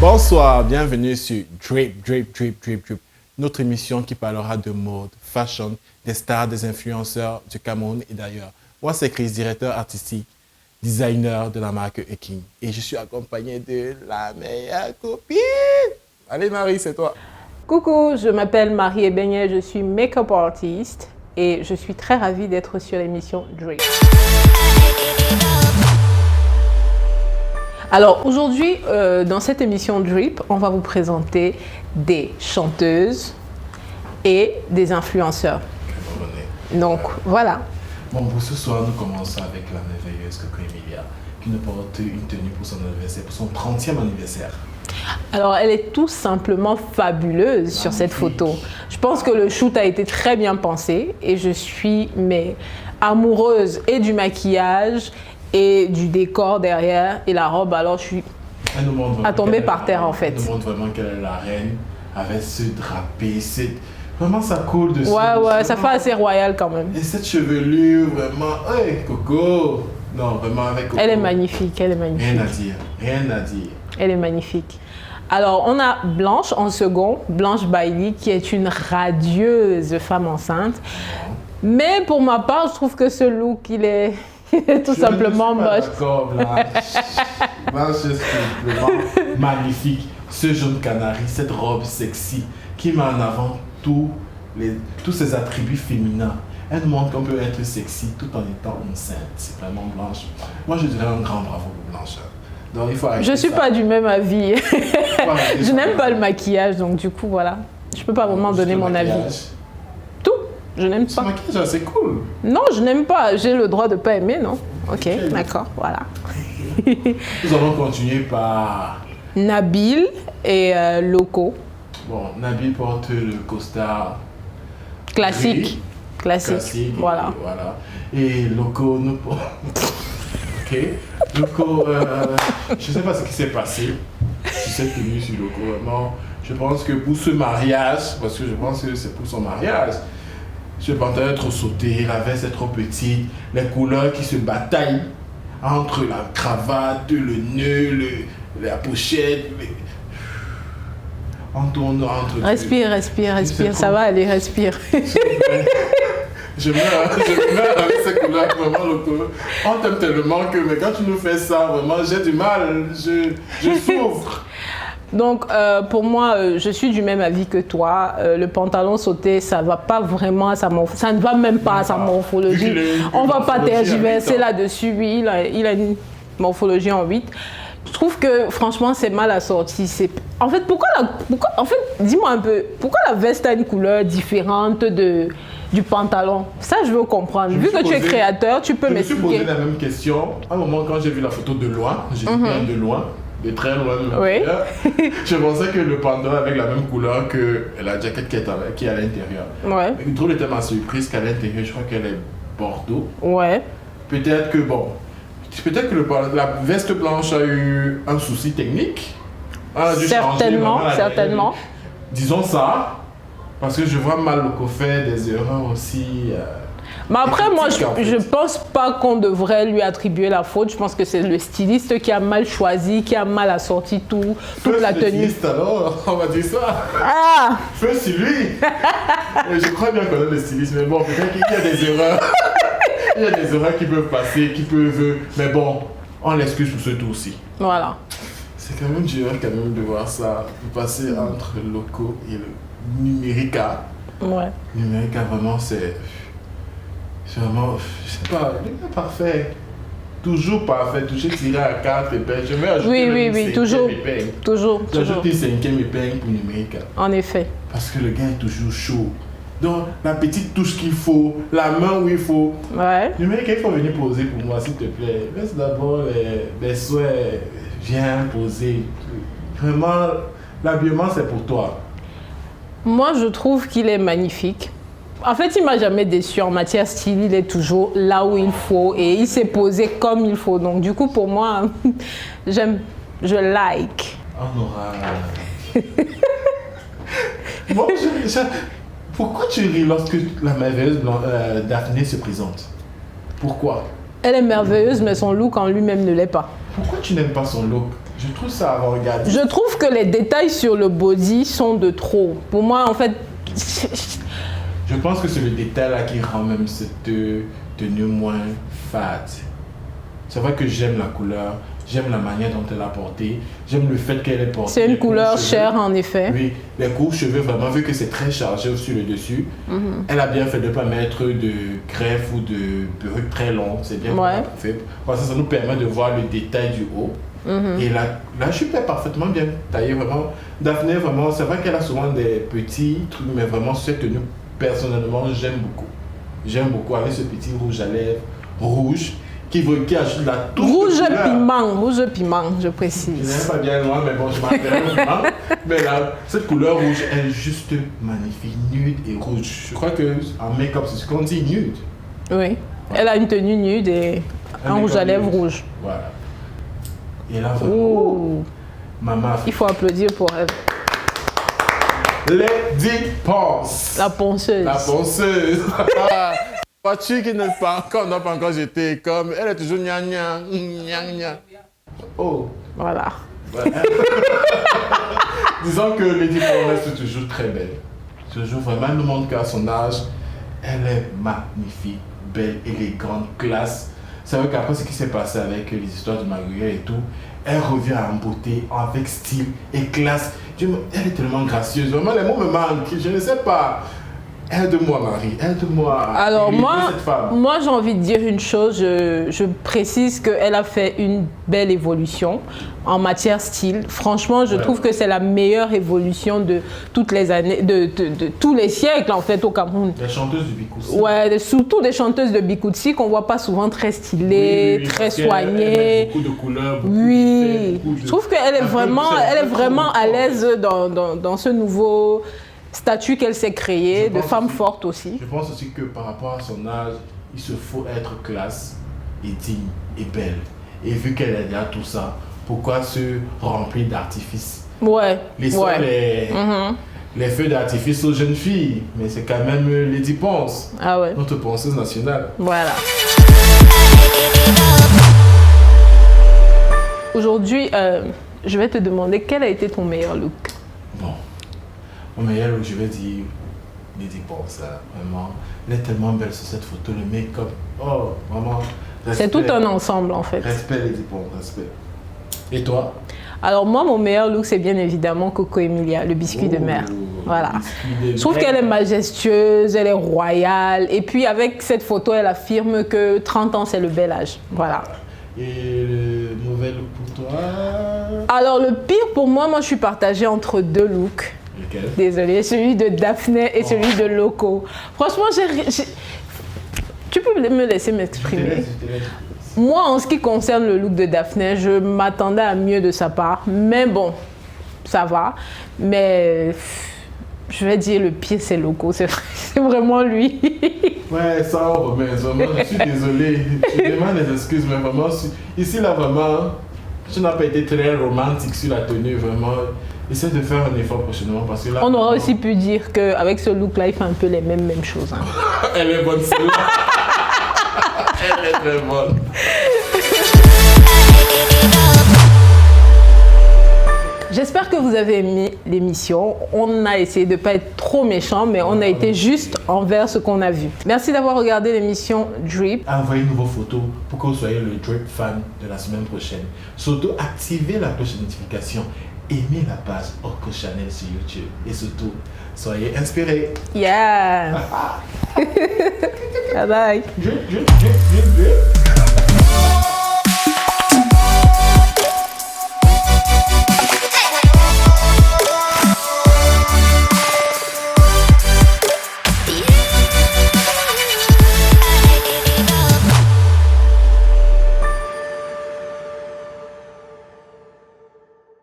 Bonsoir, bienvenue sur Drip, notre émission qui parlera de mode, fashion, des stars, des influenceurs du Cameroun et d'ailleurs. Moi, c'est Chris, directeur artistique, designer de la marque Eking. Et je suis accompagné de la meilleure copine. Allez Marie, c'est toi. Coucou, je m'appelle Marie Ebenye, je suis make-up artiste et je suis très ravie d'être sur l'émission Drip. Alors aujourd'hui, dans cette émission Drip, on va vous présenter des chanteuses et des influenceurs. Donc voilà. Bon, pour ce soir, nous commençons avec la merveilleuse Coco Emilia qui nous porte une tenue pour son anniversaire, pour son 30e anniversaire. Alors, elle est tout simplement fabuleuse sur cette photo. Je pense que le shoot a été très bien pensé et je suis amoureuse et du maquillage et du décor derrière et la robe. Alors, je suis à tomber par terre en fait. Elle nous montre vraiment qu'elle est la reine avec ce drapé, vraiment ça coule dessus. Ouais, ça fait assez royal quand même. Et cette chevelure, vraiment, hey, Coco. Non, vraiment avec Coco. Elle est magnifique, elle est magnifique. Rien à dire. Elle est magnifique. Alors, on a Blanche en second, Blanche Bailey, qui est une radieuse femme enceinte. Mais pour ma part, je trouve que ce look, il est tout simplement moche. D'accord, Blanche est simplement magnifique. Ce jaune canari, cette robe sexy qui met en avant tous ses attributs féminins. Elle montre qu'on peut être sexy tout en étant enceinte. C'est vraiment Blanche. Moi, je dirais un grand bravo pour Blanche. Donc, il faut je ne suis pas du même avis. Je n'aime pas le maquillage, donc du coup, voilà. Je ne peux pas vraiment donner mon avis. Tout, je n'aime pas. Ce maquillage, c'est cool. Non, je n'aime pas. J'ai le droit de ne pas aimer, non? Ok, d'accord, voilà. Nous allons continuer par Nabil et Loco. Bon, Nabil porte le costard classique. Classique, voilà. Et Loco nous porte... Ok. Loco, je ne sais pas ce qui s'est passé sur cette tenue sur Loco. Vraiment, je pense que pour ce mariage, parce que je pense que c'est pour son mariage, ce pantalon est trop sauté, la veste est trop petite, les couleurs qui se bataillent entre la cravate, le nœud, la pochette. Respire, ça va aller, respire. Je meurs avec ces couleurs, vraiment, Loco. On t'aime tellement que, mais quand tu nous fais ça, vraiment, j'ai du mal, je souffre. Donc, pour moi, je suis du même avis que toi. Le pantalon sauté, ça ne va pas vraiment, ça ne va même pas à sa morphologie. On ne va pas tergiverser là-dessus. Oui, il a une morphologie en 8. Je trouve que, franchement, c'est mal assorti. En fait, dis-moi un peu, pourquoi la veste a une couleur différente du pantalon? Ça, je veux comprendre. Vu que tu es créateur, tu peux m'expliquer. Je me suis posé la même question. À un moment, quand j'ai vu la photo de loin, j'ai vu bien de loin, de très loin. Oui. Je pensais que le pantalon avait la même couleur que la jaquette qui est à l'intérieur. Ouais. Mais drôle était ma surprise qu'à l'intérieur, je crois qu'elle est bordeaux. Ouais. Peut-être que la veste blanche a eu un souci technique. Certainement. Disons ça, parce que je vois mal Loco faire des erreurs aussi. Mais après, moi, je pense pas qu'on devrait lui attribuer la faute. Je pense que c'est le styliste qui a mal choisi, qui a mal assorti toute la tenue. Styliste alors, on va dire ça. Ah! Feu sur lui. Je crois bien qu'on a le styliste, mais bon, peut-être qu'il y a des erreurs. Il y a des erreurs qui peuvent passer, qui peuvent... Mais bon, on l'excuse pour ce tour-ci. Voilà. C'est quand même dur de voir ça, de passer entre le Loco et le Numérica. Ouais. Numérica, vraiment, c'est vraiment... Je sais pas, il est parfait. Toujours parfait, toujours tiré à 4 épingles. Je vais ajouter oui, toujours. J'ajoute une 5e épingle pour Numérica. En effet. Parce que le gars est toujours chaud. Donc, la petite touche qu'il faut, la main où il faut. Ouais. Numérica, il faut venir poser pour moi, s'il te plaît. Laisse d'abord les souhaits. Viens poser. Vraiment, l'habillement, c'est pour toi. Moi, je trouve qu'il est magnifique. En fait, il m'a jamais déçu en matière style. Il est toujours là où il faut et il s'est posé comme il faut. Donc, du coup, pour moi, je like. On aura... Bon, pourquoi tu ris lorsque la merveilleuse Daphné se présente? Pourquoi? Elle est merveilleuse, mais son look en lui-même ne l'est pas. Pourquoi tu n'aimes pas son look? Je trouve ça avant-gardiste. Je trouve que les détails sur le body sont de trop. Pour moi, en fait... Je pense que c'est le détail là qui rend même cette tenue moins fade. C'est vrai que j'aime la couleur, j'aime la manière dont elle a porté, j'aime le fait qu'elle ait porté. C'est une couleur chère en effet. Oui, les courts cheveux, vraiment, vu que c'est très chargé sur le dessus, elle a bien fait de ne pas mettre de greffe ou de perruque très longue. C'est bien fait. Parce que ça nous permet de voir le détail du haut. Et la jupe est parfaitement bien taillée, vraiment. Daphné, vraiment, c'est vrai qu'elle a souvent des petits trucs, mais vraiment, cette tenue, personnellement, j'aime beaucoup. J'aime beaucoup avec ce petit rouge à lèvres, rouge, qui ajoute la touche rouge piment, je précise. Je n'aime pas bien loin, mais bon, je m'appelle au piment. Mais là, cette couleur rouge est juste magnifique, nude et rouge. Je crois qu'en make-up, c'est ce qu'on dit, nude. Oui, elle a une tenue nude et un rouge à lèvres rouge. Voilà. Et là, vraiment, maman. Il faut applaudir pour elle. Lady Ponce. La ponceuse. La ponceuse. Vois-tu qui n'a pas encore jeté comme elle est toujours gna gna gna gna. Oh. Voilà. Disons que Lady Ponce reste toujours très belle. Toujours vraiment, elle nous montre qu'à son âge, elle est magnifique, belle, élégante, classe. C'est vrai qu'après ce qui s'est passé avec les histoires de Marguerite et tout, elle revient en beauté, avec style et classe. Elle est tellement gracieuse. Vraiment, les mots me manquent. Je ne sais pas. Aide-moi, Marie. Aide-moi. Alors moi j'ai envie de dire une chose. Je précise qu'elle a fait une belle évolution en matière style. Franchement, je trouve que c'est la meilleure évolution de toutes les années, de tous les siècles en fait au Cameroun. Les chanteuses de Bikutsi. Ouais, surtout des chanteuses de Bikutsi qu'on voit pas souvent très stylées, très soignées. Beaucoup de couleurs. Je trouve qu'elle est vraiment à l'aise dans ce nouveau statut qu'elle s'est créée, de femme forte aussi. Je pense aussi que par rapport à son âge, il se faut être classe et digne et belle. Et vu qu'elle a déjà tout ça, pourquoi se remplir d'artifices? Ouais. Les feux d'artifice aux jeunes filles, mais c'est quand même Lady Ponce, notre ponceuse nationale. Voilà. Aujourd'hui, je vais te demander quel a été ton meilleur look. Bon. Mon meilleur look, je vais dire Lady Ponce, vraiment. Elle est tellement belle sur cette photo, le make-up. Oh, vraiment. C'est tout un ensemble en fait. Respect Lady Ponce, respect. Et toi? Alors moi, mon meilleur look, c'est bien évidemment Coco Emilia, le biscuit de mer. Voilà. Je trouve qu'elle est majestueuse, elle est royale. Et puis avec cette photo, elle affirme que 30 ans, c'est le bel âge. Voilà. Et le mauvais look pour toi? Alors le pire pour moi, je suis partagée entre deux looks. Lequel? Désolée, celui de Daphné et celui de Loco. Franchement, tu peux me laisser m'exprimer. Moi, en ce qui concerne le look de Daphné, je m'attendais à mieux de sa part. Mais bon, ça va. Mais je vais dire le pire, c'est Loco. C'est vraiment lui. Ouais, ça on remet. Vraiment, je suis désolée. Je demande des excuses, mais vraiment, ici, là, vraiment, je n'ai pas été très romantique sur la tenue, vraiment. Essaie de faire un effort prochainement parce que là... On aurait aussi pu dire qu'avec ce look-là, il fait un peu les mêmes choses. Hein. Elle est bonne celle-là. Elle est très bonne. J'espère que vous avez aimé l'émission. On a essayé de ne pas être trop méchant, mais on a été juste envers ce qu'on a vu. Merci d'avoir regardé l'émission Drip. Envoyez-nous vos photos pour que vous soyez le Drip fan de la semaine prochaine. Surtout, activez la cloche de notification. Aimez la page Orco Chanel sur YouTube. Et surtout, soyez inspirés. Yeah. Bye bye. Drip.